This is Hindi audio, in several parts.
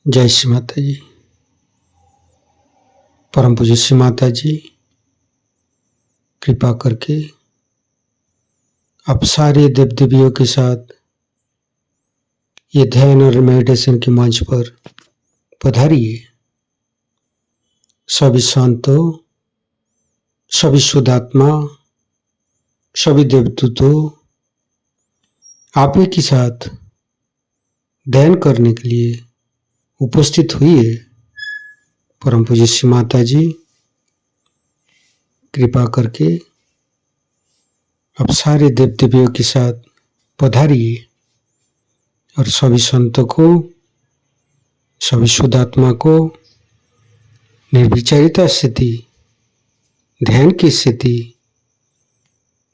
जय श्री माता जी। परम पूज्य श्री माता जी, कृपा करके आप सारे देव देवियों के साथ ये ध्यान और मेडिटेशन के मंच पर पधारिए। सभी संतों, सभी शुद्धात्मा, सभी देवदूतों, आप ही के साथ ध्यान करने के लिए उपस्थित हुई है। परम पूज्य श्री माता जी, कृपा करके आप सारे देव देवियों के साथ पधारिए और सभी संतों को, सभी शुद्धात्मा को निर्विचारिता स्थिति, ध्यान की स्थिति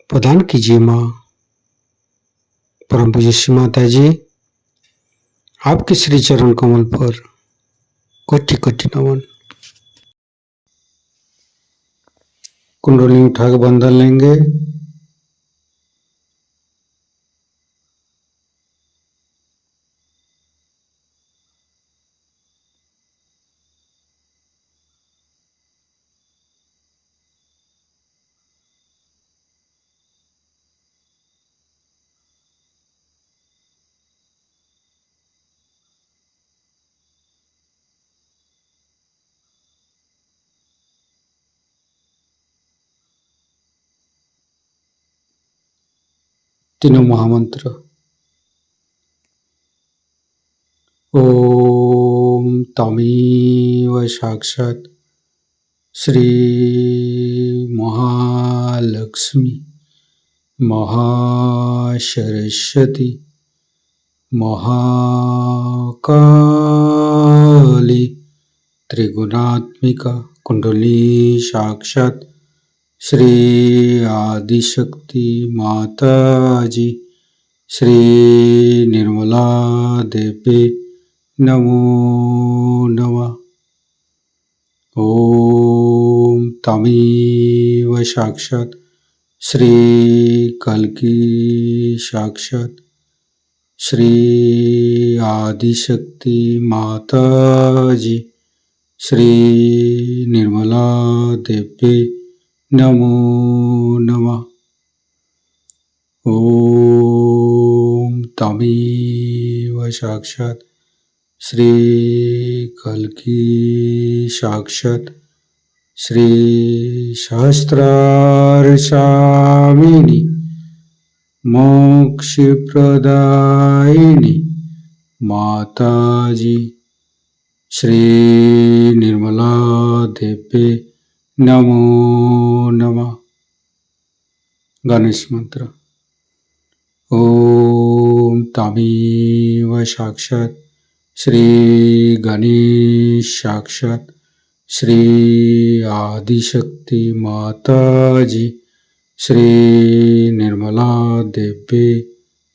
प्रदान कीजिए। माँ परम पूज्य श्री माता जी, आपके श्री चरण कमल पर कोटि कोटि नमन। कुंडली उठाकर बंधन लेंगे। तीनों महामंत्र। ओम तमेव साक्षात् श्री महालक्ष्मी महासरस्वती महाकाली त्रिगुणात्मिका कुंडली साक्षात् श्री आदिशक्ति माता जी श्री निर्मला देवी नमो नमः। ओम तमेव साक्षात् श्री कल्की साक्षात् श्री आदिशक्ति माता जी श्री निर्मला देवी नमो नमः। ओम तमेव साक्षात् श्री कल्की साक्षात् श्री सहस्रार स्वामिनी मोक्ष प्रदायिनी माता जी श्री निर्मला देवी नमो नमः। गणेश मंत्र। ओम तमेव साक्षात् श्री गणेश साक्षात् श्री आदिशक्ति माता जी श्री निर्मला देवी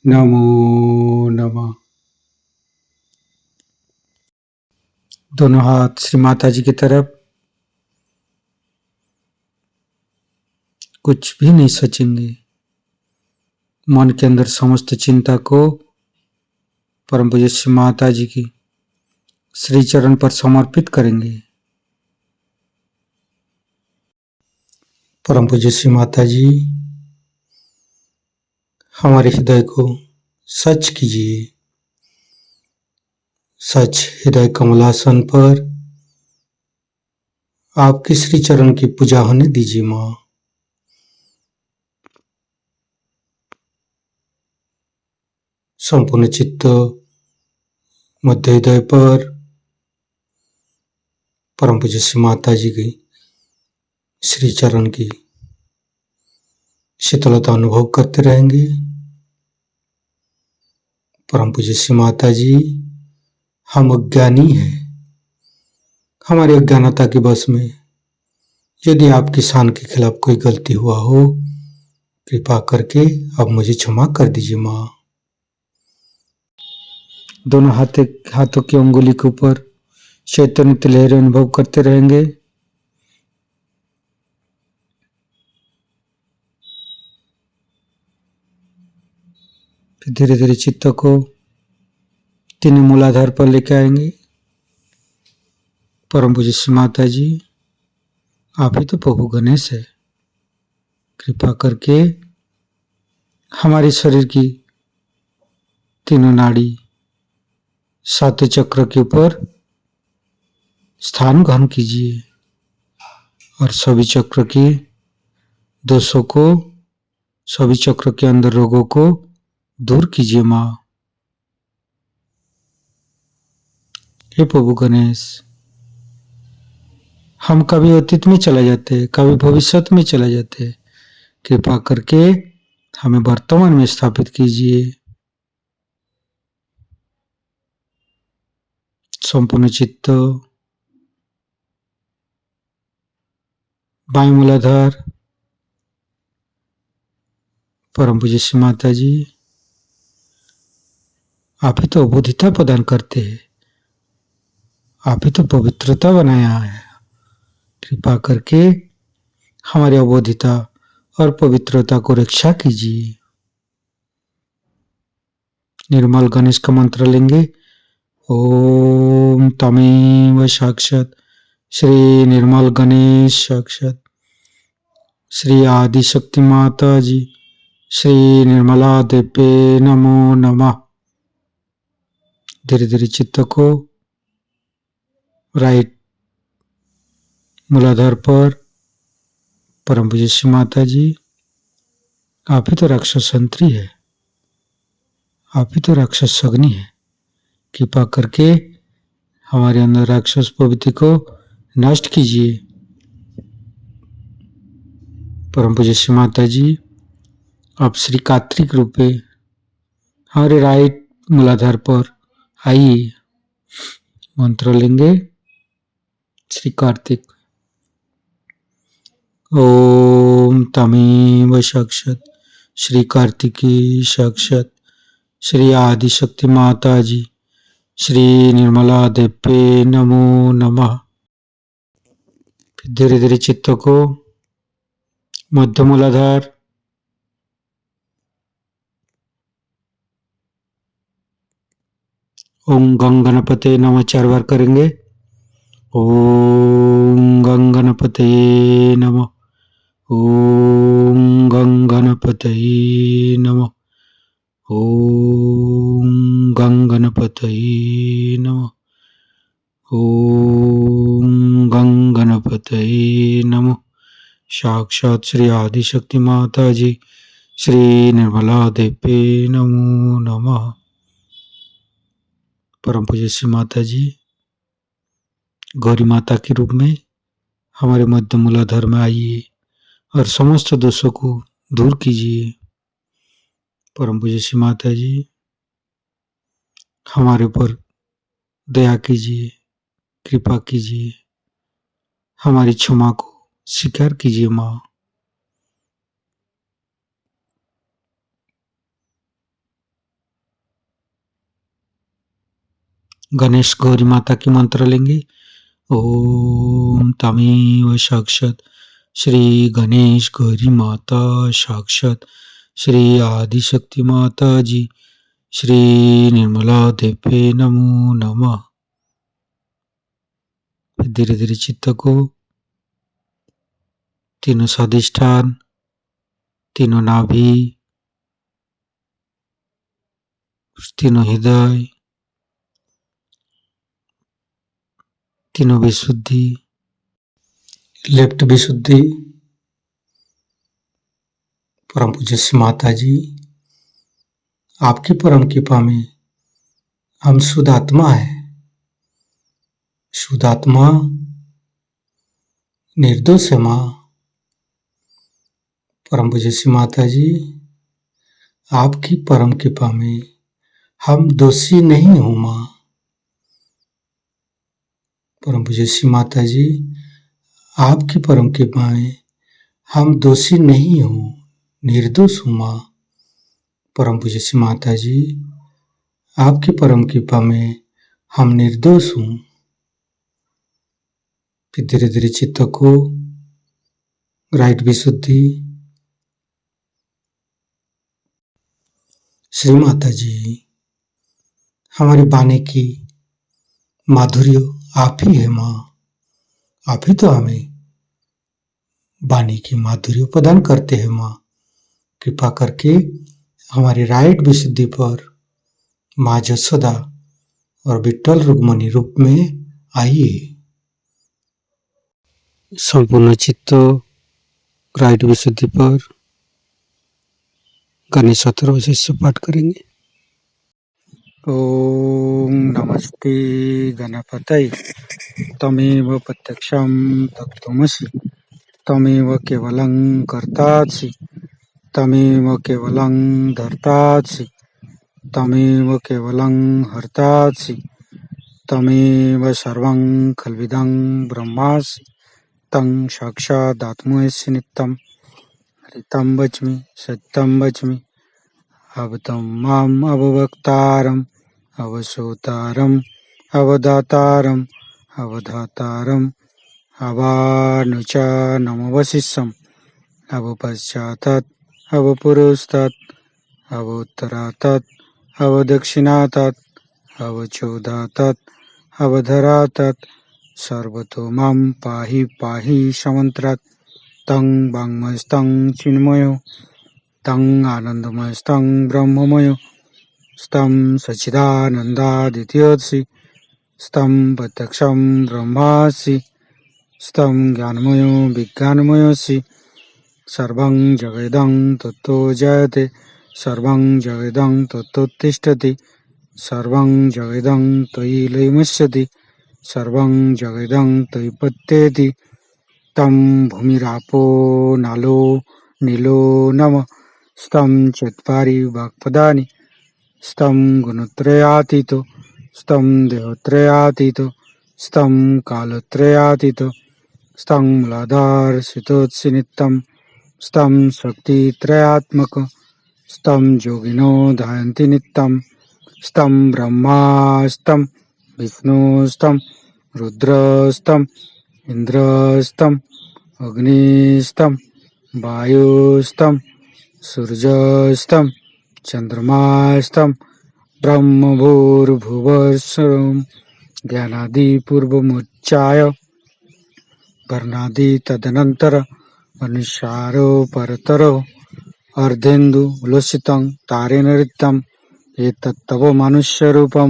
नमो नमः। दोनों हाथ श्री माता जी की तरफ। कुछ भी नहीं सोचेंगे। मन के अंदर समस्त चिंता को परम पूज्य श्री माता जी की श्री चरण पर समर्पित करेंगे। परम पूज्य श्री माता जी, हमारे हृदय को सच कीजिए। सच हृदय कमलासन पर आपके श्री चरण की पूजा होने दीजिए। माँ संपूर्ण चित्त मध्य हृदय पर परम पूज्य श्री माता जी की श्री चरण की शीतलता अनुभव करते रहेंगे। परम पूज्य श्री माता जी, हम अज्ञानी हैं। हमारी अज्ञानता के वश में यदि आपकी शान के खिलाफ कोई गलती हुआ हो, कृपा करके अब मुझे क्षमा कर दीजिए। माँ दोनों हाथों की अंगुली के ऊपर चैतन्य लहरें अनुभव करते रहेंगे। फिर धीरे धीरे चित्त को तीनों मूलाधार पर लेकर आएंगे। परम पूज्य श्री माता जी, आप ही तो प्रभु गणेश है। कृपा करके हमारे शरीर की तीनों नाड़ी सातों चक्र के ऊपर स्थान ग्रहण कीजिए और सभी चक्र के दोषों को, सभी चक्र के अंदर रोगों को दूर कीजिए माँ। हे प्रभु गणेश, हम कभी अतीत में चले जाते, कभी भविष्य में चले जाते, कृपा करके हमें वर्तमान में स्थापित कीजिए। संपूर्ण चित्त, बाएं मूलाधार, परम पूज्य श्री माता जी, आप ही तो अबोधिता प्रदान करते हैं, आप ही तो पवित्रता बनाया है। कृपा करके हमारी अबोधिता और पवित्रता को रक्षा कीजिए। निर्मल गणेश का मंत्र लेंगे। ओम तमेव साक्षात श्री निर्मल गणेश साक्षात श्री आदिशक्ति माता जी श्री निर्मला देवे नमो नमः। धीरे धीरे चित्त को राइट मूलाधार पर, परम पूज्य श्री माता जी, आप ही तो राक्षस संतरी है, आप ही तो राक्षस अग्नि है। कृपा करके हमारे अंदर राक्षस प्रवृत्ति को नष्ट कीजिए। परम पूज्य श्री माता जी, आप श्री कार्तिक रूपे हमारे राइट मूलाधार पर आइए। मंत्र लेंगे। श्री कार्तिक। ओम तमेव साक्षात श्री कार्तिकी साक्षात श्री आदिशक्ति माता जी श्री निर्मला देवे नमो नमः। धीरे धीरे चित्त को मध्य मूलाधार, ओम गंग गणपते नमः 4 बार करेंगे। ओम गंग गणपते नमः, ओम गंग गणपते नमः, ओम गंग गणपते नमः, ओम गंग गणपते नमः। साक्षात श्री आदिशक्ति माता जी श्री निर्मला देवे नमो नमः। परम पूज्य श्री माता जी, गौरी माता के रूप में हमारे मध्य मूलाधार में आइए और समस्त दोषों को दूर कीजिए। परम पूज्य श्री माता जी, हमारे ऊपर दया कीजिए, कृपा कीजिए, हमारी क्षमा को स्वीकार कीजिए माँ। गणेश गौरी माता की मंत्र लेंगे। ओम तमेव साक्षात श्री गणेश गौरी माता साक्षात श्री आदिशक्ति माता जी श्री निर्मला देवे नमो नमः। धीरे धीरे चित्त को तीनों स्वादिष्ठान, तीनों नाभि, तीनों हृदय, तीनों विशुद्धि, लेफ्ट विशुद्धि, परम पूज्य श्री माता जी, आपकी परम कृपा में हम शुद्ध आत्मा है। शुद्ध आत्मा निर्दोष है माँ। परम पूज्य श्री माता जी, आपकी परम कृपा में हम दोषी नहीं हूँ माँ। परम पूज्य श्री माता जी, आपकी परम कृपा में हम दोषी नहीं हूँ, निर्दोष हूँ माँ। परम पूज्य श्री माता जी, आपकी परम कृपा में हम निर्दोष हूँ। फिर धीरे धीरे चित्त को राइट विशुद्धि। श्री माता जी, हमारे बानी की माधुर्य आप ही है माँ। आप ही तो हमें वाणी की माधुर्य प्रदान करते हैं माँ। कृपा करके हमारी राइट विशुद्धि पर माँ जसोदा और विट्ठल रुक्मणी रूप में आइए। संपूर्ण चित्त राइट विशुद्धि पर गणेश अथर्वशीष से पाठ करेंगे। ओम नमस्ते गणपतये तमेव प्रत्यक्षं तत्त्वमसि तमेव केवलं कर्तासि तमेव केवलं धर्तासि तमेव केवलं हर्तासि तमेव सर्वं खल्विदं ब्रह्मासि तं साक्षादात्मसि नित्यं हरितं वच्मि सत्यं वच्मि अवतं माम् अववक्तारम् अवसोतारम् अवदातारम् अवधातारम् अवानुचानमवशिष्यम् अवपश्चातात् अवपुरस्तात् अवोत्तरातात् अवदक्षिणातात् अवचोदातात् अवधरातात् सर्वतो मां पाहि पाहि समन्त्रात् तं वाङ्मयस्तं चिन्मयो तं आनन्दमयस्तं ब्रह्ममयो स्तं सच्चिदानन्दादित्योऽसि स्तं प्रत्यक्षं ब्रह्मासि स्तं ज्ञानमयो विज्ञानमयोऽसि सर्वं जगदं तत्तो जयते सर्वं जगदं तत्तोत्तिष्ठति सर्वं जगदं त्वयि लयमस्यति सर्वं जगदं त्वयि पत्येति तं भूमिरापो नालो नीलो नमः स्तं चत्वारि वाक्पदानि स्तं गुणत्रयातीतो स्तं देहत्रयातीतो स्तं कालत्रयातीतो स्तं मूलाधारसितोत्सि नित्यं स्तं शक्तित्रयात्मक स्तं योगिनो ध्यायन्ति नित्यं स्तं ब्रह्मा स्तं विष्णु स्तं रुद्र स्तं इंद्र स्तं अग्नि स्तं वायु स्तं सूर्य स्तं चंद्रमा स्तं ब्रह्मभूर्भुवस्सुरं ज्ञानादि पूर्वमुच्चाय वर्णादि तदनंतर अनुसारो परतरो अर्धेन्दु उल्लसितं तारेण ऋतं एतत्तव मनुष्यरूपं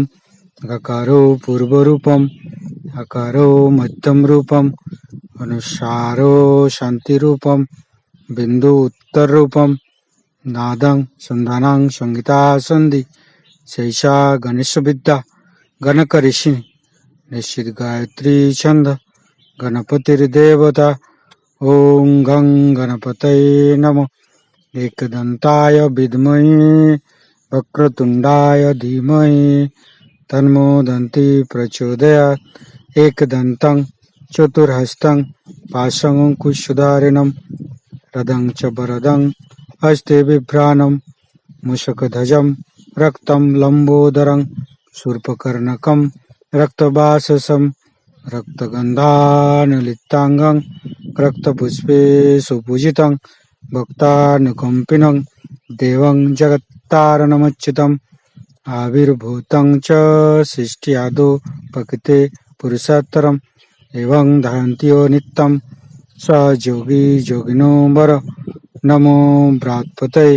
गकारो पूर्वरूपम् अकारो मध्यम रूपम् अनुसारो शांतिरूपम् बिंदु उत्तर रूपम् नादं संधानं संगीता संधि शैषा गणेश विद्या गणक ऋषि निश्चित गायत्री छंद गणपतिर्देवता ओं गं गणपतये नमः एकदंताय विद्महे वक्रतुंडाय धीमहि तन्नो दन्ति प्रचोदयात् एकदन्तं चतुर्हस्तं पाशमङ्कुशधारिणं रदं च वरदं हस्ते बिभ्राणं मूषकध्वजं रक्तं लम्बोदरं शूर्पकर्णकं रक्तवाससं रक्तगन्धानुलिप्ताङ्गं रक्तपुष्पे सुपूजितं भक्तानुकम्पिनं देवं जगत्तारणमच्युतम् आविर्भूतं च सृष्ट्यादौ प्रकृते पुरुषोत्तरम् एवं ध्यायन्ति नित्यं स योगी योगिनो वर नमो बृहत्पतये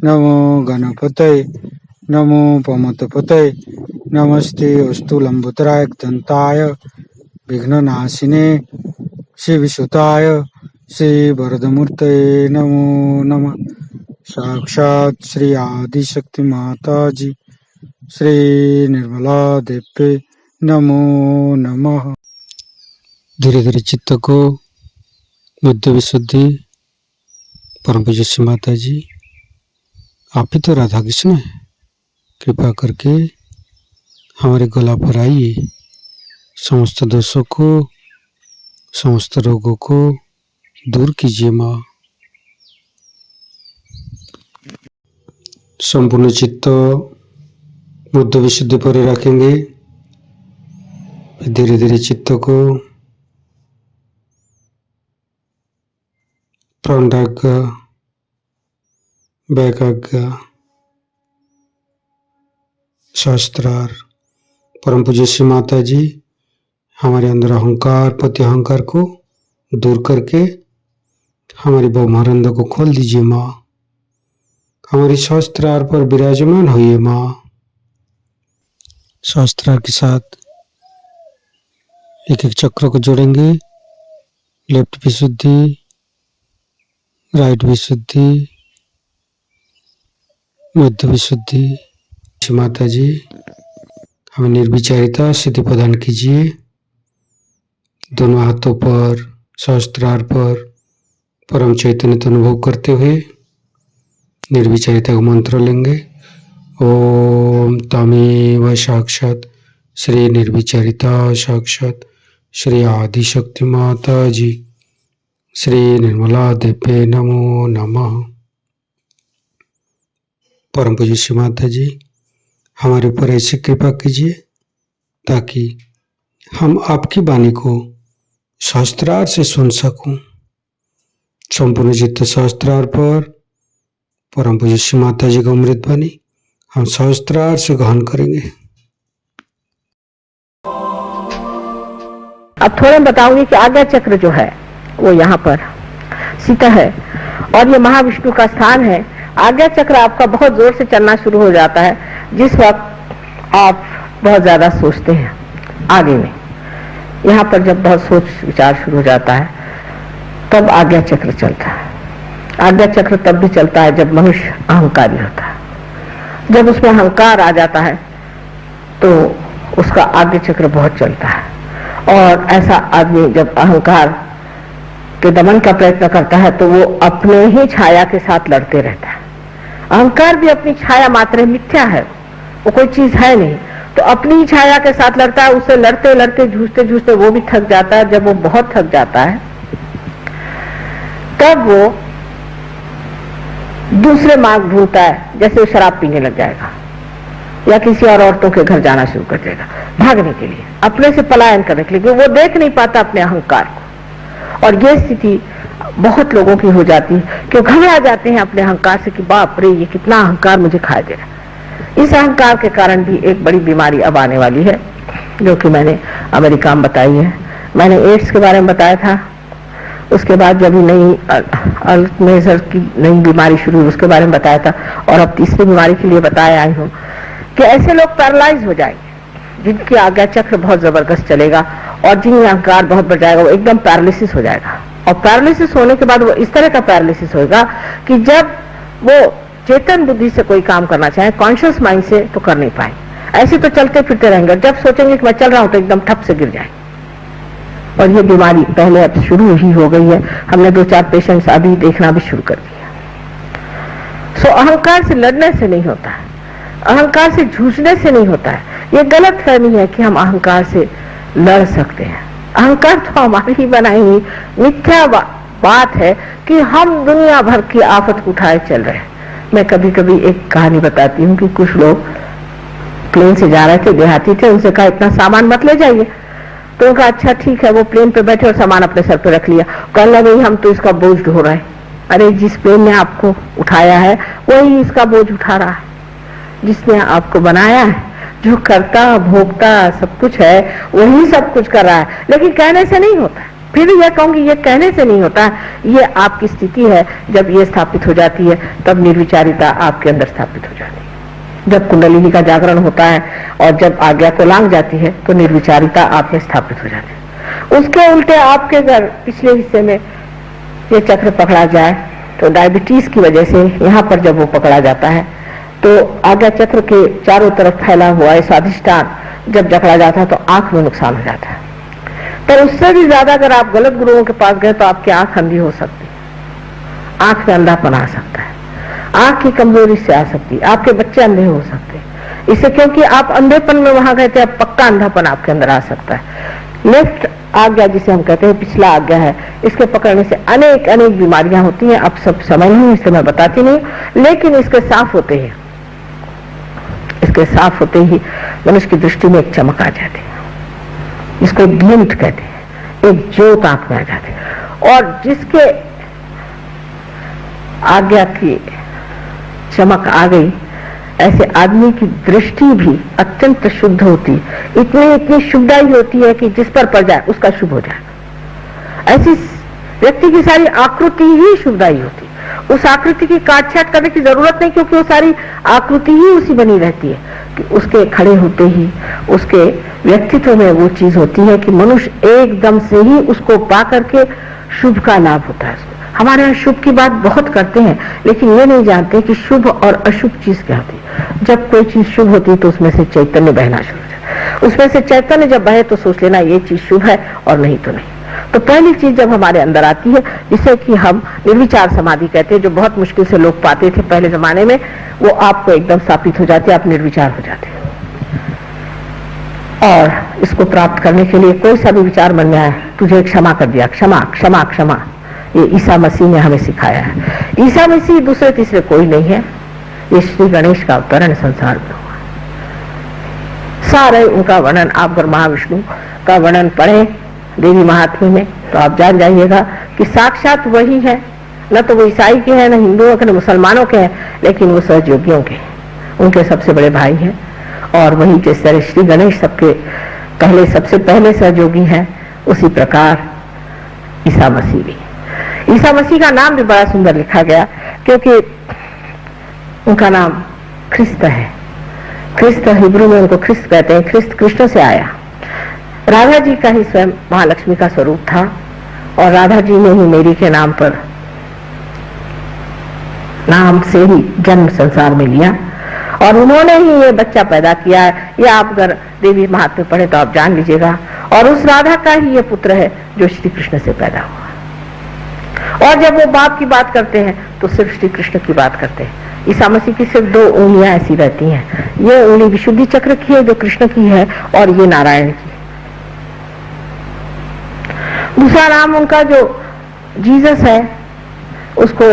नमो गणपतये नमो पमतपतये नमस्ते अस्तु लंबोदराय दंताय विघ्ननाशिने शिवसुताय श्री वरदमूर्तये नमो नमः। साक्षात् श्री आदिशक्ति माता जी श्री निर्मला देवी नमो नमः। धीरे धीरे चित्त को मध्य विशुद्धि परम पूज्य श्री माता जी आप ही तो राधा कृष्ण है। कृपा करके हमारे गला पर आइए, समस्त दोषों को समस्त रोगों को दूर कीजिए माँ। संपूर्ण चित्त बुद्ध विशुद्धि पर रखेंगे। धीरे धीरे चित्त को प्राणाग्र वैकाग्र शास्त्रार परम पूज्य श्री माता जी हमारे अंदर अहंकार प्रति अहंकार को दूर करके हमारी ब्रह्मानंद को खोल दीजिए माँ। हमारी सहस्त्रार पर विराजमान होइए माँ। सहस्त्रार के साथ एक एक चक्र को जोड़ेंगे। लेफ्ट विशुद्धि, राइट विशुद्धि, मध्य विशुद्धि। माता जी हमें निर्विचारिता सिद्धि प्रदान कीजिए। दोनों हाथों पर सहस्त्रार पर परम चैतन्य का अनुभव करते हुए निर्विचारिता का मंत्र लेंगे। ओम तमेव साक्षात श्री निर्विचारिता साक्षात श्री आदिशक्ति माता जी श्री निर्मला देवे नमो नमः। परम पूज्य श्री माता जी हमारे ऊपर ऐसी कृपा कीजिए ताकि हम आपकी वाणी को सहस्त्रार से सुन सकूं। संपूर्ण चित्त सहस्त्रार पर परम पूज्य श्री माता जी का अमृत वाणी हम सहस्त्रार से ग्रहण करेंगे। अब थोड़ा बताऊंगी कि आज्ञा चक्र जो है वो यहाँ पर सीता है और ये महाविष्णु का स्थान है। आज्ञा चक्र आपका बहुत जोर से चलना शुरू हो जाता है जिस वक्त आप बहुत ज्यादा सोचते हैं आगे में। यहाँ पर जब बहुत सोच विचार शुरू हो जाता है तब आज्ञा चक्र चलता है। आज्ञा चक्र तब भी चलता है जब मनुष्य अहंकारी होता है। जब उसमें अहंकार आ जाता है तो उसका आज्ञा चक्र बहुत चलता है। और ऐसा आदमी जब अहंकार के दमन का प्रयत्न करता है तो वो अपने ही छाया के साथ लड़ते रहता है। अहंकार भी अपनी छाया मात्र मिथ्या है, वो कोई चीज है नहीं। तो अपनी ही छाया के साथ लड़ता है। उससे लड़ते लड़ते जूझते जूझते वो भी थक जाता है। जब वो बहुत थक जाता है तब वो दूसरे मार्ग ढूंढता है। जैसे वो शराब पीने लग जाएगा या किसी और औरतों के घर जाना शुरू कर देगा भागने के लिए, अपने से पलायन करने के लिए। वो देख नहीं पाता अपने अहंकार को। और ये स्थिति बहुत लोगों की हो जाती है कि घबरा जाते हैं अपने अहंकार से कि बाप रे ये कितना अहंकार मुझे खा दे रहा। इस अहंकार के कारण भी एक बड़ी बीमारी अब आने वाली है जो कि मैंने अमेरिका में बताई है। मैंने एड्स के बारे में बताया था। उसके बाद जब नई अल्जाइमर की नई बीमारी शुरू हुई उसके बारे में बताया था। और अब तीसरी बीमारी के लिए बताया आई हूँ कि ऐसे लोग पैरालाइज हो जाएंगे जिनकी आज्ञा चक्र बहुत जबरदस्त चलेगा और जिनका अहंकार बहुत बढ़ जाएगा। वो एकदम पैरालिसिस हो जाएगा। और पैरालिसिस होने के बाद वो इस तरह का पैरालिसिस होगा कि जब वो चेतन बुद्धि से कोई काम करना चाहे, कॉन्शियस माइंड से, तो कर नहीं पाए। ऐसे तो चलते फिरते रहेंगे। जब सोचेंगे कि मैं चल रहा हूं तो एकदम ठप से गिर जाए। और ये बीमारी पहले अब शुरू ही हो गई है। हमने 2-4 पेशेंट्स अभी देखना भी शुरू कर दिया। सो अहंकार से लड़ने से नहीं होता है, अहंकार से जूझने से नहीं होता है। ये गलत फहमी है कि हम अहंकार से लड़ सकते हैं। अहंकार तो हमारी ही बनाई हुई मिथ्या बात है कि हम दुनिया भर की आफत को उठाए चल रहे हैं। मैं कभी कभी एक कहानी बताती हूँ कि कुछ लोग प्लेन से जा रहे थे, देहाती थे। उनसे कहा इतना सामान मत ले जाइए। तो उनका अच्छा ठीक है। वो प्लेन पे बैठे और सामान अपने सर पे रख लिया। कहने लगे हम तो इसका बोझ ढो रहे हैं। अरे जिस प्लेन ने आपको उठाया है वही इसका बोझ उठा रहा है। जिसने आपको बनाया है, जो करता भोगता सब कुछ है, वही सब कुछ कर रहा है। लेकिन कहने से नहीं होता। फिर यह कहूंगी ये कहने से नहीं होता। ये आपकी स्थिति है। जब ये स्थापित हो जाती है तब निर्विचारिता आपके अंदर स्थापित हो जाती है। जब कुंडलिनी का जागरण होता है और जब आज्ञा को लांग जाती है तो निर्विचारिता आप में स्थापित हो जाती है। उसके उल्टे आपके अगर पिछले हिस्से में ये चक्र पकड़ा जाए तो डायबिटीज की वजह से यहाँ पर जब वो पकड़ा जाता है तो आज्ञा चक्र के चारों तरफ फैला हुआ है स्वादिष्टान जब जकड़ा जाता है तो आंख में नुकसान हो जाता है। पर उससे भी ज्यादा अगर आप गलत गुरुओं के पास गए तो आपकी आंख अंधी हो सकती है, आंख में अंधापन आ सकता है, आंख की कमजोरी से आ सकती है, आपके बच्चे अंधे हो सकते हैं। इससे क्योंकि आप अंधेपन में वहां गए थे, अब पक्का अंधापन आपके अंदर आ सकता है। लेफ्ट आज्ञा जिसे हम कहते हैं पिछला आज्ञा है, इसके पकड़ने से अनेक अनेक बीमारियां होती हैं। अब सब समय नहीं इसलिए मैं बताती नहीं, लेकिन इसके साफ होते ही मनुष्य की दृष्टि में एक चमक आ जाती है, इसको एक ग्लिम्ट कहते हैं, एक ज्योत आंख में आ जाती है। और जिसके आज्ञा की चमक आ गई ऐसे आदमी की दृष्टि भी अत्यंत शुद्ध होती है, इतनी शुभदायी होती है कि जिस पर पड़ जाए उसका शुभ हो जाए। ऐसी व्यक्ति की सारी आकृति ही शुभदायी होती है, उस आकृति की काट छाट करने की जरूरत नहीं, क्योंकि वो सारी आकृति ही उसी बनी रहती है कि उसके खड़े होते ही उसके व्यक्तित्व में वो चीज होती है कि मनुष्य एकदम से ही उसको पा करके शुभ का लाभ होता है। हमारे यहाँ शुभ की बात बहुत करते हैं, लेकिन ये नहीं जानते कि शुभ और अशुभ चीज क्या होती है। जब कोई चीज शुभ होती है तो उसमें से चैतन्य बहना शुरू हो जाता है, उसमें से चैतन्य जब बहे तो सोच लेना ये चीज शुभ है और नहीं तो नहीं। तो पहली चीज जब हमारे अंदर आती है, जिसे कि हम निर्विचार समाधि कहते हैं, जो बहुत मुश्किल से लोग पाते थे पहले जमाने में, वो आपको एकदम स्थापित हो जाती है, आप निर्विचार हो जाते हैं। और इसको प्राप्त करने के लिए कोई सा भी विचार मन में आए, तुझे क्षमा कर दिया, क्षमा क्षमा क्षमा, ये ईसा मसीह ने हमें सिखाया है। ईसा मसीह दूसरे तीसरे कोई नहीं है, ये श्री गणेश का अवतरण संसार में हुआ। सारे उनका वर्णन आप अगर महाविष्णु का वर्णन पढ़े देवी महात्म्य में तो आप जान जाइएगा कि साक्षात वही है, न तो वो ईसाई के हैं, न हिंदुओं के, न मुसलमानों के हैं, लेकिन वो सहयोगियों के, उनके सबसे बड़े भाई हैं। और वही जिस तरह श्री गणेश सबके पहले सबसे पहले सहयोगी हैं, उसी प्रकार ईसा मसीह भी। ईसा मसीह का नाम भी बड़ा सुंदर लिखा गया, क्योंकि उनका नाम ख्रिस्त है। ख्रिस्त हिब्रू में उनको ख्रिस्त कहते हैं, ख्रिस्त कृष्ण से आया। राधा जी का ही स्वयं महालक्ष्मी का स्वरूप था, और राधा जी ने ही मेरी के नाम पर नाम से ही जन्म संसार में लिया, और उन्होंने ही ये बच्चा पैदा किया। ये आप अगर देवी महात्म्य पढ़े तो आप जान लीजिएगा। और उस राधा का ही ये पुत्र है जो श्री कृष्ण से पैदा हुआ। और जब वो बाप की बात करते हैं तो सिर्फ श्री कृष्ण की बात करते हैं। ईसा मसीह की सिर्फ 2 उंगलियां ऐसी रहती हैं, ये उंगली विशुद्धि चक्र की है जो कृष्ण की है, और ये नारायण की। दूसरा नाम उनका जो जीसस है, उसको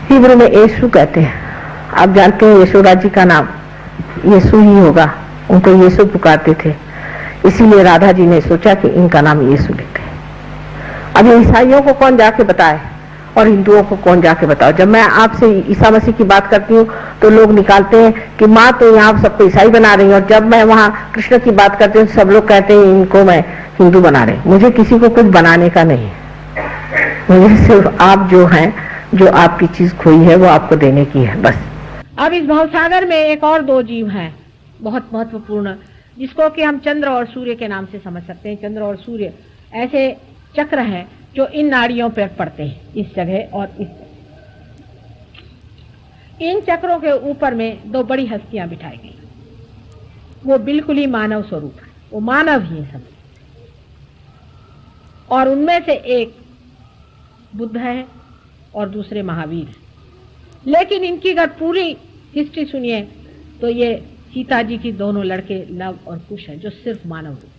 हिब्रू में यीशु कहते हैं। आप जानते हैं यशोदा जी का नाम यीशु ही होगा, उनको यीशु पुकारते थे, इसीलिए राधा जी ने सोचा कि इनका नाम यीशु लेते हैं। अब ईसाइयों को कौन जाके बताए और हिंदुओं को कौन जाके बताओ। जब मैं आपसे ईसा मसीह की बात करती हूँ तो लोग निकालते हैं कि माँ तो यहाँ सबको ईसाई बना रही है, और जब मैं वहाँ कृष्ण की बात करती हूँ सब लोग कहते हैं इनको मैं हिंदू बना रहे। मुझे किसी को कुछ बनाने का नहीं है, मुझे सिर्फ आप जो हैं, जो आपकी चीज खोई है वो आपको देने की है, बस। अब इस भवसागर में एक और 2 जीव हैं बहुत महत्वपूर्ण, जिसको कि हम चंद्र और सूर्य के नाम से समझ सकते हैं। चंद्र और सूर्य ऐसे चक्र हैं जो इन नाड़ियों पर पड़ते हैं, इस जगह और इस जगह। इन चक्रों के ऊपर में 2 बड़ी हस्तियां बिठाई गई, वो बिल्कुल ही मानव स्वरूप है, वो मानव ही है सब। और उनमें से एक बुद्ध है और दूसरे महावीर है। लेकिन इनकी अगर पूरी हिस्ट्री सुनिए तो ये सीता जी की दोनों लड़के लव और कुश हैं, जो सिर्फ मानव रूप।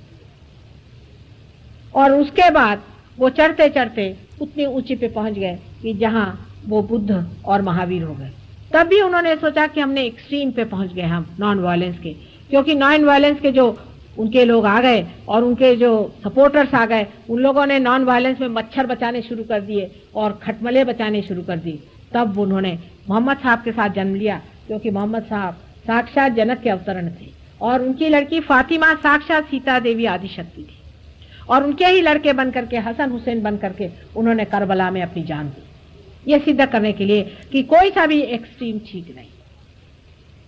और उसके बाद वो चढ़ते चढ़ते उतनी ऊंची पे पहुंच गए कि जहां वो बुद्ध और महावीर हो गए। तब भी उन्होंने सोचा कि हमने एक्सट्रीम पे पहुंच गए हम नॉन वायलेंस के, क्योंकि नॉन वायलेंस के जो उनके लोग आ गए और उनके जो सपोर्टर्स आ गए, उन लोगों ने नॉन वायलेंस में मच्छर बचाने शुरू कर दिए और खटमले बचाने शुरू कर दिए। तब उन्होंने मोहम्मद साहब के साथ जन्म लिया, क्योंकि मोहम्मद साहब साक्षात जनक के अवतरण थे, और उनकी लड़की फातिमा साक्षात सीता देवी आदिशक्ति थी, और उनके ही लड़के बन करके, हसन हुसैन बन करके उन्होंने करबला में अपनी जान दी, ये सिद्ध करने के लिए कि कोई सा भी एक्सट्रीम ठीक नहीं।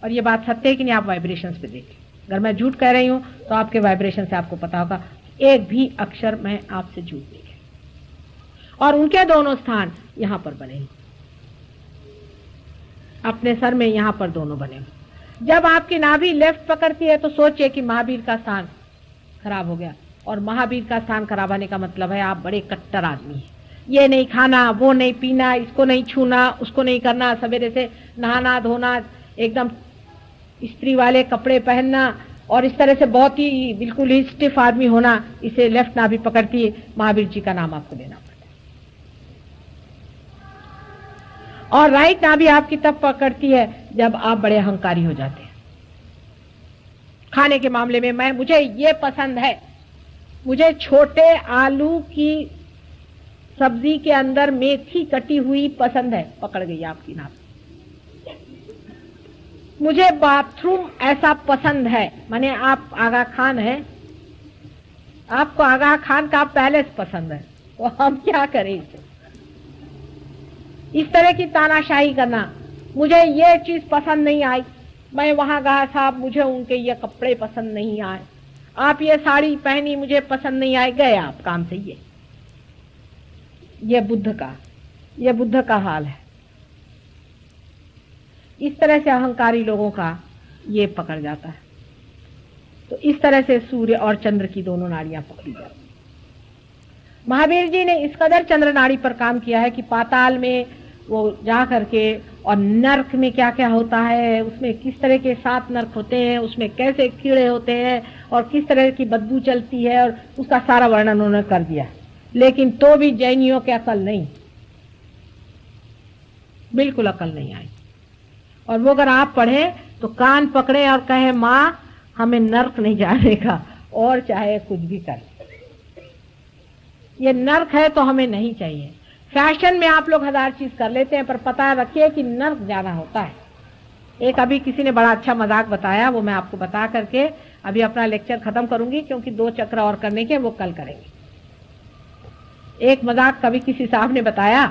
और ये बात सत्य है कि नहीं, आप वाइब्रेशंस पे देखिए। अगर मैं झूठ कह रही हूं तो आपके वाइब्रेशन से आपको पता होगा एक भी अक्षर मैं आपसे झूठ नहीं कह। और उनके दोनों स्थान यहां पर बने, अपने सर में यहां पर दोनों बने। जब आपकी नाभि लेफ्ट पकड़ती है तो सोचिए कि महावीर का स्थान खराब हो गया, और महावीर का स्थान खराब होने का मतलब है आप बड़े कट्टर आदमी हैं। ये नहीं खाना, वो नहीं पीना, इसको नहीं छूना, उसको नहीं करना, सवेरे से नहाना धोना, एकदम स्त्री वाले कपड़े पहनना, और इस तरह से बहुत ही बिल्कुल ही स्टिफ आदमी होना, इसे लेफ्ट नाभि पकड़ती है। महावीर जी का नाम आपको लेना पड़ता है। और राइट नाभि आपकी तब पकड़ती है जब आप बड़े अहंकारी हो जाते हैं। खाने के मामले में मुझे ये पसंद है, मुझे छोटे आलू की सब्जी के अंदर मेथी कटी हुई पसंद है, पकड़ गई आपकी नाभि। मुझे बाथरूम ऐसा पसंद है, माने आप आगा खान है, आपको आगा खान का पैलेस पसंद है, तो हम क्या करें इसे? इस तरह की तानाशाही करना, मुझे ये चीज पसंद नहीं आई, मैं वहां गया साहब, मुझे उनके ये कपड़े पसंद नहीं आए, आप ये साड़ी पहनी मुझे पसंद नहीं आए, गए आप काम से। ये बुद्ध का हाल है। इस तरह से अहंकारी लोगों का ये पकड़ जाता है। तो इस तरह से सूर्य और चंद्र की दोनों नाड़ियां पकड़ी जाती। महावीर जी ने इस कदर चंद्र नाड़ी पर काम किया है कि पाताल में वो जा करके, और नर्क में क्या क्या होता है, उसमें किस तरह के 7 नर्क होते हैं, उसमें कैसे कीड़े होते हैं और किस तरह की बदबू चलती है, और उसका सारा वर्णन उन्होंने कर दिया। लेकिन तो भी जैनियों की अकल नहीं, बिल्कुल अकल नहीं आई। और वो अगर आप पढ़े तो कान पकड़े और कहे माँ हमें नर्क नहीं जाने का, और चाहे कुछ भी कर, ये नर्क है तो हमें नहीं चाहिए। फैशन में आप लोग 1000 चीज कर लेते हैं, पर पता रखिए कि नर्क जाना होता है। एक अभी किसी ने बड़ा अच्छा मजाक बताया, वो मैं आपको बता करके अभी अपना लेक्चर खत्म करूंगी, क्योंकि 2 चक्र और करने के, वो कल करेंगे। एक मजाक कभी किसी साहब ने बताया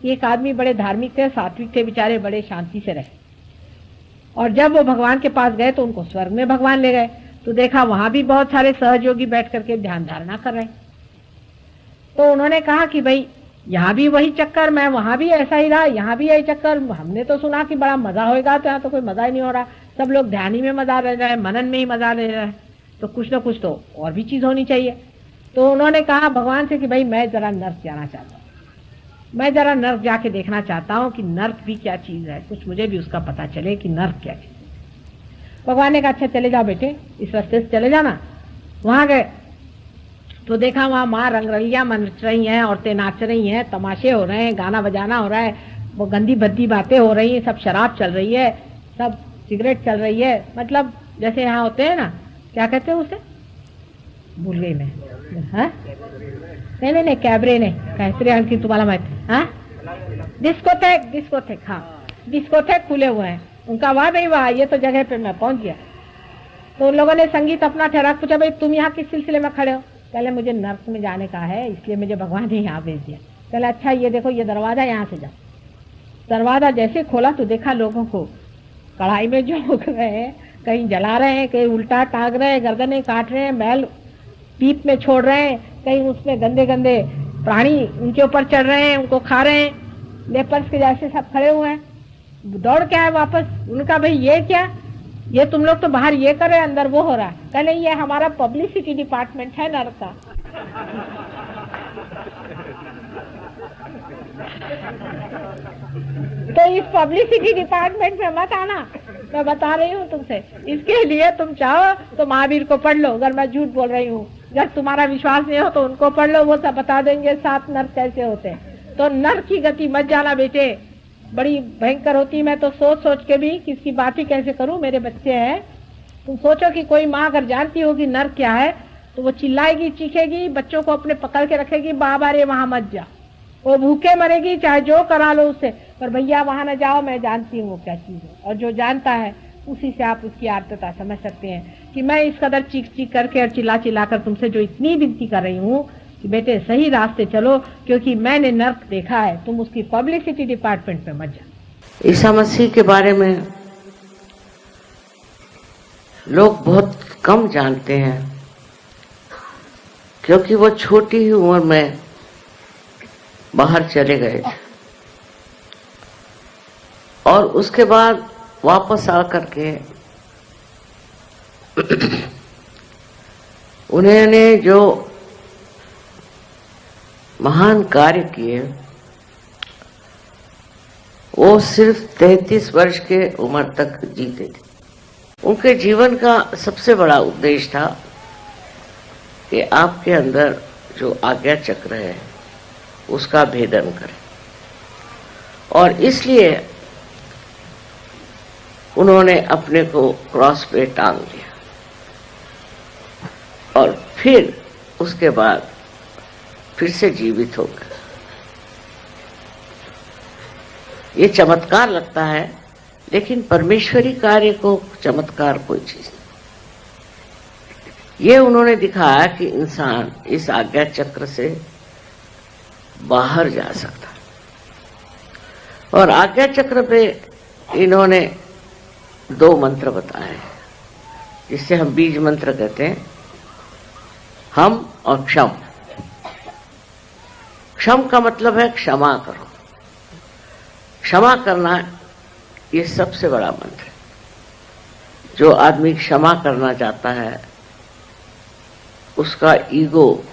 कि एक आदमी बड़े धार्मिक थे, सात्विक थे, बेचारे बड़े शांति से रहे, और जब वो भगवान के पास गए तो उनको स्वर्ग में भगवान ले गए, तो देखा वहां भी बहुत सारे सहयोगी बैठ करके ध्यान धारणा कर रहे। तो उन्होंने कहा कि भाई यहाँ भी वही चक्कर, मैं वहां भी ऐसा ही रहा, यहाँ भी यही चक्कर, हमने तो सुना कि बड़ा मजा होएगा, तो यहाँ तो कोई मजा ही नहीं हो रहा, सब लोग ध्यान ही में मजा ले रहे हैं, मनन में ही मजा ले रहे हैं, तो कुछ ना कुछ तो और भी चीज होनी चाहिए। तो उन्होंने कहा भगवान से कि भाई मैं जरा नर्क जाना चाहता हूँ, मैं जरा नर्क जाके देखना चाहता हूँ कि नर्क भी क्या चीज है, कुछ मुझे भी उसका पता चले कि नर्क क्या चीज है। भगवान ने कहा अच्छा चले जाओ बेटे, इस रास्ते से चले जाना। वहां गए तो देखा वहां माँ रंगरलियां मच रही हैं, औरतें नाच रही हैं, तमाशे हो रहे हैं, गाना बजाना हो रहा है, वो गंदी भद्दी बातें हो रही हैं, सब शराब चल रही है, सब सिगरेट चल रही है, मतलब जैसे यहाँ होते हैं ना, क्या कहते हैं उसे, भूल गई मैं, हाँ नहीं कैबरे नहीं कहते आणखी तुम्हाला माहिती, हाँ डिस्कोथेक, हाँ डिस्कोथेक खुले हुए हैं उनका। वाह भाई वाह, ये तो जगह पे मैं पहुंच गया। तो उन लोगों ने संगीत अपना ठहरा, पूछा भाई तुम यहाँ किस सिलसिले में खड़े हो? पहले मुझे नर्क में जाने का है, इसलिए मुझे भगवान ने यहाँ भेज दिया। पहले अच्छा ये देखो ये दरवाजा, यहाँ से जाओ। दरवाजा जैसे खोला तो देखा लोगों को कढ़ाई में झोंक रहे हैं, कहीं जला रहे हैं, कहीं उल्टा टांग रहे हैं, गर्दनें काट रहे हैं, मैल पीप में छोड़ रहे हैं, कहीं उसमें गंदे गंदे प्राणी उनके ऊपर चढ़ रहे हैं, उनको खा रहे हैं, लेपर्स के जैसे सब खड़े हुए हैं। दौड़ के आए वापस, उनका भाई ये क्या, ये तुम लोग तो बाहर ये कर रहे हैं, अंदर वो हो रहा है। कहले ये हमारा पब्लिसिटी डिपार्टमेंट है नर्क का। तो इस पब्लिसिटी डिपार्टमेंट में मत आना, मैं बता रही हूँ तुमसे। इसके लिए तुम चाहो तो महावीर को पढ़ लो, अगर मैं झूठ बोल रही हूँ। जब तुम्हारा विश्वास नहीं हो तो उनको पढ़ लो, वो सब बता देंगे 7 नर्क कैसे होते हैं। तो नर्क की गति मत जाना बेटे, बड़ी भयंकर होती। मैं तो सोच सोच के भी किसकी बात ही कैसे करूं, मेरे बच्चे हैं। तुम सोचो कि कोई माँ अगर जानती होगी नर्क क्या है तो वो चिल्लाएगी, चीखेगी, बच्चों को अपने पकड़ के रखेगी, बाबा रे वहां मत जा। वो भूखे मरेगी चाहे जो करा लो उससे, पर भैया वहां न जाओ, मैं जानती हूँ वो क्या चीज है। और जो जानता है उसी से आप उसकी आर्तता समझ सकते हैं कि मैं इस कदर चीख चीख करके और चिल्ला चिल्ला कर तुमसे जो इतनी विनती कर रही हूँ कि बेटे सही रास्ते चलो, क्योंकि मैंने नर्क देखा है, तुम उसकी पब्लिसिटी डिपार्टमेंट में मत जाओ। ईसा मसीह के बारे में लोग बहुत कम जानते हैं, क्योंकि वो छोटी ही उम्र में बाहर चले गए थे और उसके बाद वापस आकर के उन्होंने जो महान कार्य किए वो सिर्फ 33 वर्ष के उम्र तक जीते थे। उनके जीवन का सबसे बड़ा उद्देश्य था कि आपके अंदर जो आज्ञा चक्र है उसका भेदन करें, और इसलिए उन्होंने अपने को क्रॉस पे टांग लिया और फिर उसके बाद फिर से जीवित हो गए। ये चमत्कार लगता है लेकिन परमेश्वरी कार्य को चमत्कार कोई चीज नहीं। ये उन्होंने दिखाया कि इंसान इस आज्ञा चक्र से बाहर जा सकता है। और आज्ञा चक्र पे इन्होंने 2 मंत्र बताए जिससे हम बीज मंत्र कहते हैं, हम और क्षम। क्षम का मतलब है क्षमा करो। क्षमा करना ये सबसे बड़ा मंत्र है। जो आदमी क्षमा करना चाहता है उसका ईगो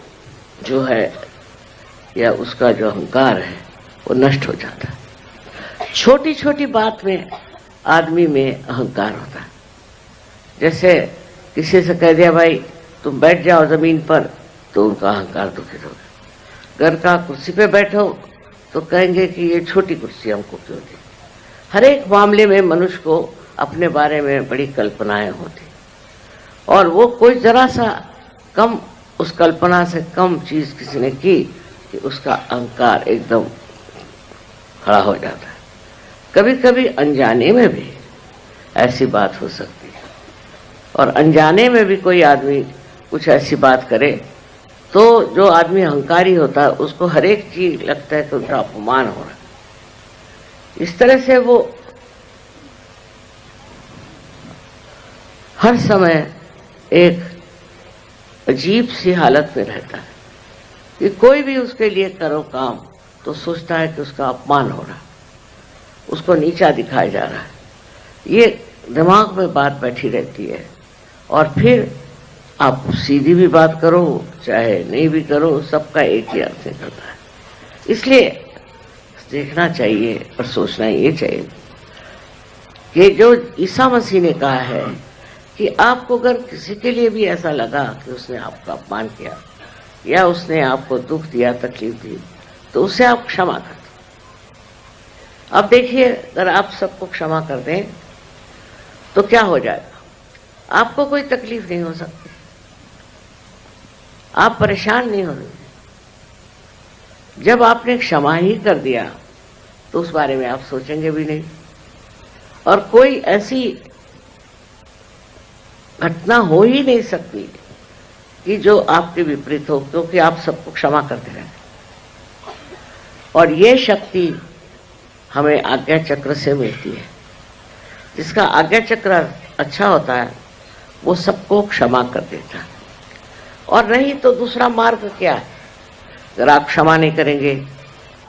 जो है या उसका जो अहंकार है वो नष्ट हो जाता है। छोटी छोटी बात में आदमी में अहंकार होता है। जैसे किसी से कह दिया भाई तुम बैठ जाओ जमीन पर, तो उनका अहंकार दुखित हो गया। घर का कुर्सी पे बैठो तो कहेंगे कि ये छोटी कुर्सी हमको क्यों दी। हर एक मामले में मनुष्य को अपने बारे में बड़ी कल्पनाएं होती और वो कोई जरा सा कम, उस कल्पना से कम चीज किसी ने की कि उसका अहंकार एकदम खड़ा हो जाता है। कभी कभी अनजाने में भी ऐसी बात हो सकती है और अनजाने में भी कोई आदमी कुछ ऐसी बात करे तो जो आदमी अहंकारी होता है उसको हर एक चीज लगता है कि उनका अपमान हो रहा है। इस तरह से वो हर समय एक अजीब सी हालत में रहता है कि कोई भी उसके लिए करो काम तो सोचता है कि उसका अपमान हो रहा है, उसको नीचा दिखाया जा रहा है। ये दिमाग में बात बैठी रहती है और फिर आप सीधी भी बात करो चाहे नहीं भी करो, सबका एक ही अर्थ निकलता है। इसलिए देखना चाहिए और सोचना ये चाहिए कि जो ईसा मसीह ने कहा है कि आपको अगर किसी के लिए भी ऐसा लगा कि उसने आपका अपमान किया या उसने आपको दुख दिया, तकलीफ दी, तो उसे आप क्षमा कर दो। अब देखिए, अगर आप सबको क्षमा कर दें तो क्या हो जाएगा? आपको कोई तकलीफ नहीं हो सकती, आप परेशान नहीं होंगे। जब आपने क्षमा ही कर दिया तो उस बारे में आप सोचेंगे भी नहीं और कोई ऐसी घटना हो ही नहीं सकती कि जो आपके विपरीत हो, क्योंकि आप सबको क्षमा करते रहे। और ये शक्ति हमें आज्ञा चक्र से मिलती है। जिसका आज्ञा चक्र अच्छा होता है वो सबको क्षमा कर देता है। और नहीं तो दूसरा मार्ग क्या है? अगर आप क्षमा नहीं करेंगे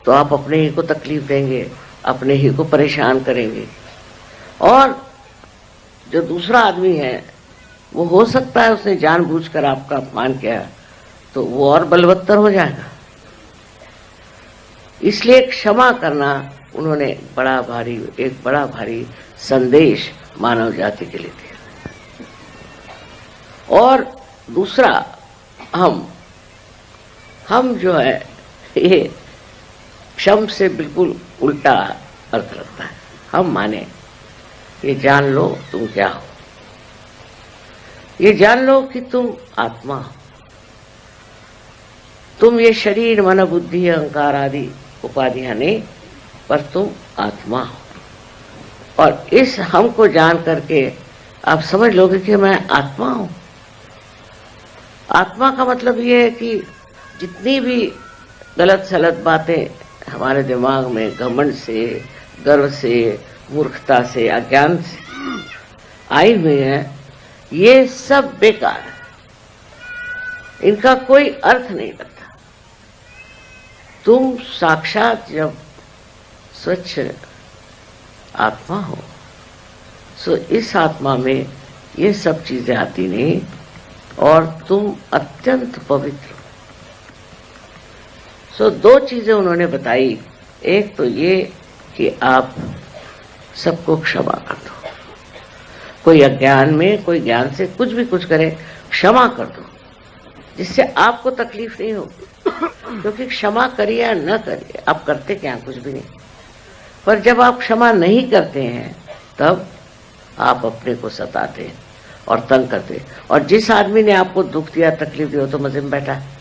तो आप अपने ही को तकलीफ देंगे, अपने ही को परेशान करेंगे और जो दूसरा आदमी है वो हो सकता है उसने जानबूझकर आपका अपमान किया तो वो और बलवत्तर हो जाएगा। इसलिए क्षमा करना उन्होंने एक बड़ा भारी संदेश मानव जाति के लिए दिया। और दूसरा, हम जो है ये क्षम से बिल्कुल उल्टा अर्थ रखता है। हम माने ये जान लो तुम क्या हो, ये जान लो कि तुम आत्मा हो, तुम ये शरीर मन बुद्धि अहंकार आदि उपाधियां नहीं, पर तुम आत्मा हो। और इस हम को जान करके आप समझ लोगे कि मैं आत्मा हूं। आत्मा का मतलब ये है कि जितनी भी गलत सलत बातें हमारे दिमाग में घमंड से, गर्व से, मूर्खता से, अज्ञान से आई हुई है, ये सब बेकार है, इनका कोई अर्थ नहीं लगता। तुम साक्षात जब स्वच्छ आत्मा हो सो इस आत्मा में ये सब चीजें आती नहीं और तुम अत्यंत पवित्र हो। सो 2 चीजें उन्होंने बताई। एक तो ये कि आप सबको क्षमा कर दो। कोई अज्ञान में, कोई ज्ञान से कुछ भी कुछ करे, क्षमा कर दो, जिससे आपको तकलीफ नहीं होगी। क्योंकि क्षमा करिए या न करिए, आप करते क्या? कुछ भी नहीं। पर जब आप क्षमा नहीं करते हैं तब आप अपने को सताते हैं और तंग करते हैं। और जिस आदमी ने आपको दुख दिया, तकलीफ दी, हो तो मजे में बैठा है।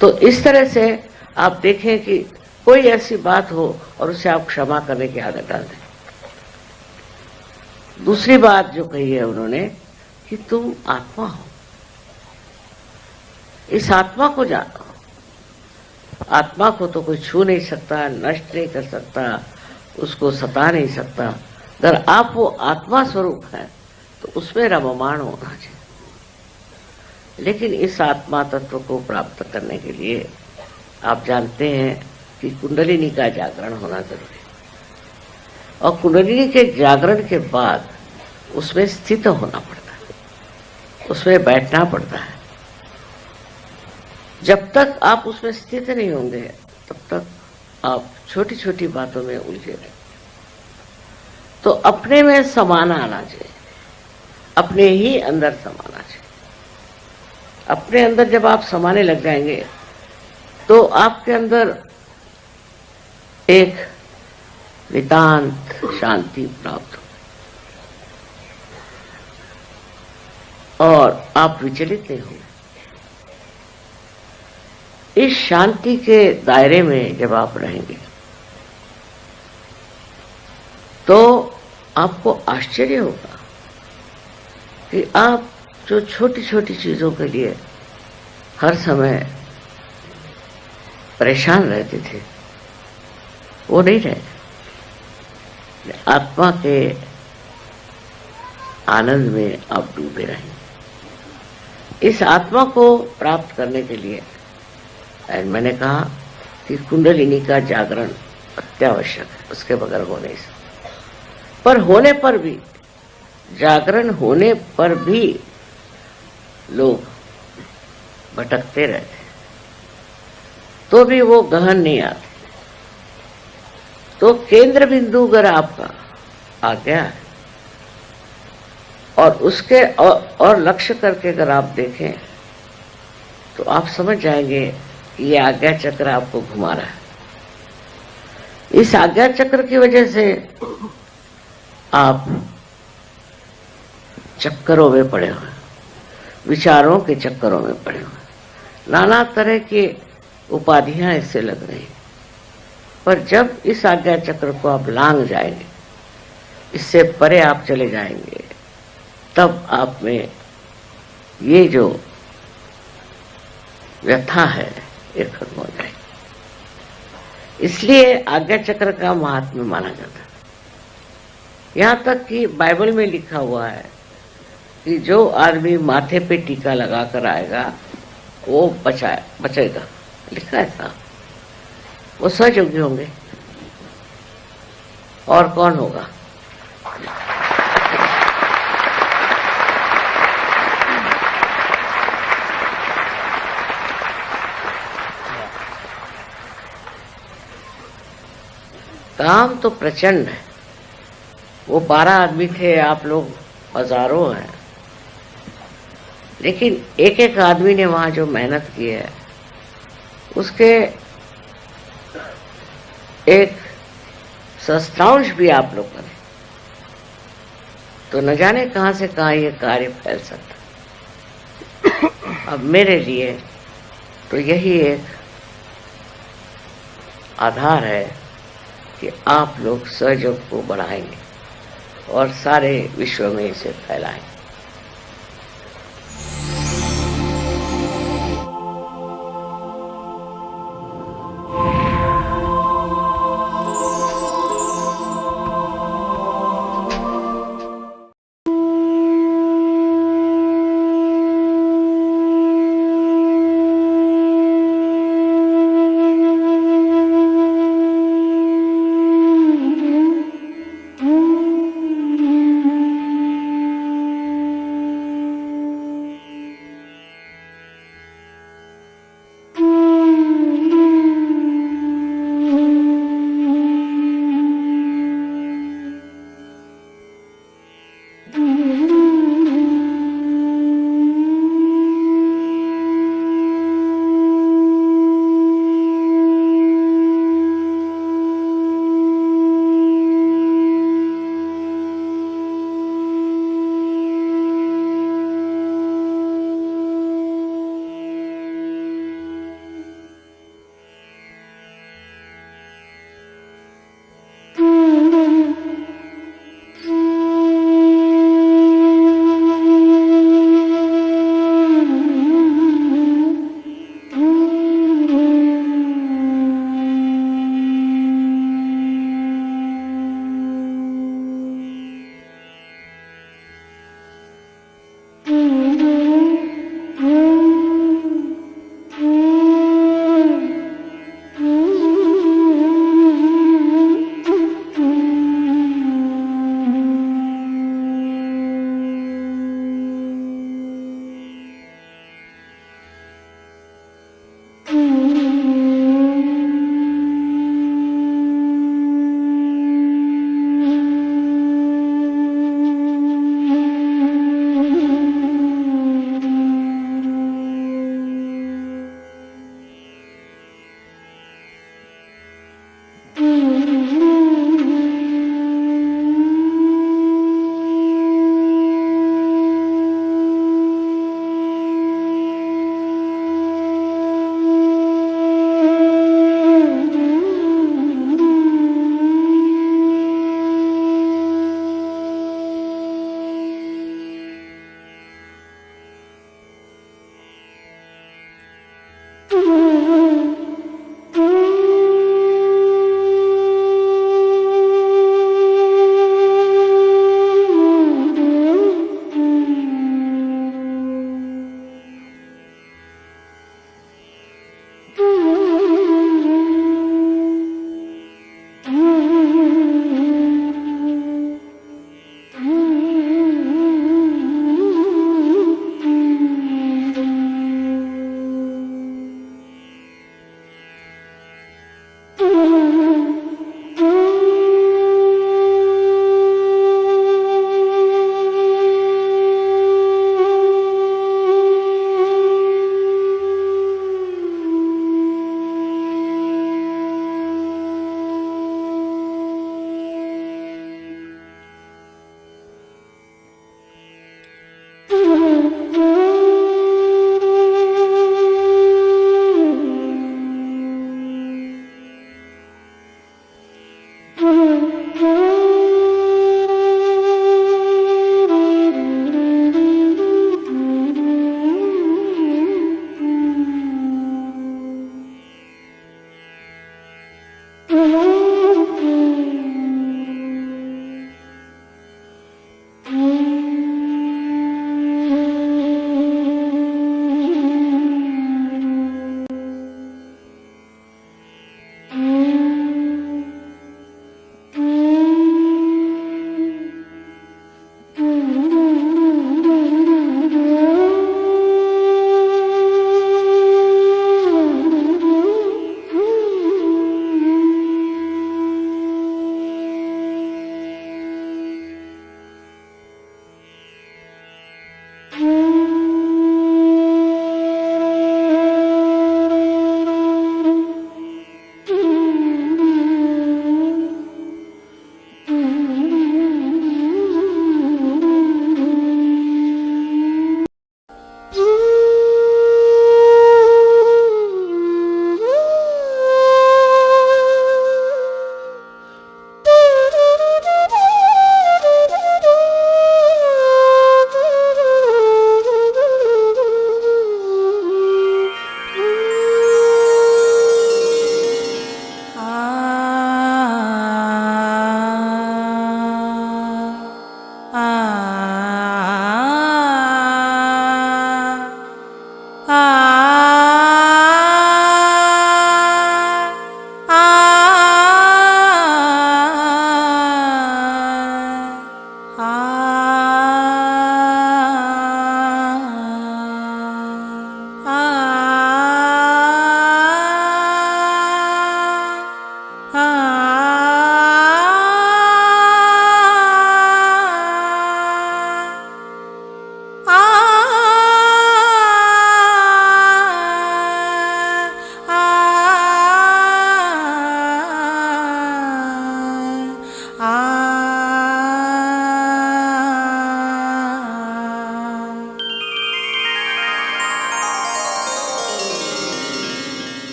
तो इस तरह से आप देखें कि कोई ऐसी बात हो और उसे आप क्षमा करने की आदत डाल दें। दूसरी बात जो कही है उन्होंने कि तुम आत्मा हो, इस आत्मा को जानो। आत्मा को तो कोई छू नहीं सकता, नष्ट नहीं कर सकता, उसको सता नहीं सकता। अगर आप वो आत्मा स्वरूप है तो उसमें रममाण होना चाहिए। लेकिन इस आत्मा तत्व को प्राप्त करने के लिए आप जानते हैं कि कुंडलिनी का जागरण होना जरूरी है, और कुंडलिनी के जागरण के बाद उसमें स्थित होना पड़ता है, उसमें बैठना पड़ता है। जब तक आप उसमें स्थित नहीं होंगे तब तक आप छोटी छोटी बातों में उलझे रहेंगे। तो अपने में समाना आना चाहिए, अपने ही अंदर समाना चाहिए। अपने अंदर जब आप समाने लग जाएंगे तो आपके अंदर एक नितांत शांति प्राप्त हो और आप विचलित नहीं होंगे। इस शांति के दायरे में जब आप रहेंगे तो आपको आश्चर्य होगा कि आप जो छोटी छोटी चीजों के लिए हर समय परेशान रहते थे वो नहीं रहे। आत्मा के आनंद में आप डूबे रहेंगे। इस आत्मा को प्राप्त करने के लिए मैंने कहा कि कुंडलिनी का जागरण अत्यावश्यक है, उसके बगैर हो नहीं सकता। पर होने पर भी, जागरण होने पर भी लोग भटकते रहते, तो भी वो गहन नहीं आते। तो केंद्र बिंदु अगर आपका आ गया है और उसके और लक्ष्य करके अगर आप देखें तो आप समझ जाएंगे कि ये आज्ञा चक्र आपको घुमा रहा है। इस आज्ञा चक्र की वजह से आप चक्करों में पड़े हुए, विचारों के चक्करों में पड़े हुए, नाना तरह की उपाधियां इससे लग रही। पर जब इस आज्ञा चक्र को आप लांघ जाएंगे, इससे परे आप चले जाएंगे, तब आप में ये जो व्यथा है ये खत्म हो जाएगी। इसलिए आज्ञा चक्र का महात्म्य माना जाता है। यहां तक कि बाइबल में लिखा हुआ है कि जो आदमी माथे पे टीका लगाकर आएगा वो बचेगा। लिखा है साहब, वो सहयोगी होंगे। और कौन होगा? काम तो प्रचंड है। वो 12 आदमी थे, आप लोग हजारों हैं, लेकिन एक एक आदमी ने वहां जो मेहनत की है उसके एक सस्तांश भी आप लोग करें तो न जाने कहां से कहां ये कार्य फैल सकता। अब मेरे लिए तो यही एक आधार है कि आप लोग सहयोग को बढ़ाएंगे और सारे विश्व में इसे फैलाएंगे।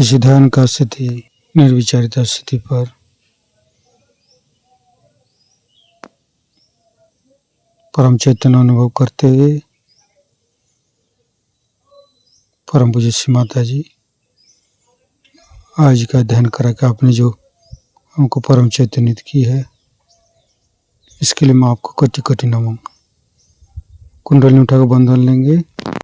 इसी ध्यान का स्थिति निर्विचारिता स्थिति पर परम चैतन्य अनुभव करते हुए परम पूज्य श्री माता जी आज का ध्यान करा के आपने जो हमको परम चैतन्यित की है, इसके लिए मैं आपको कटी कटी नमन। कुंडली उठाकर बंधन लेंगे।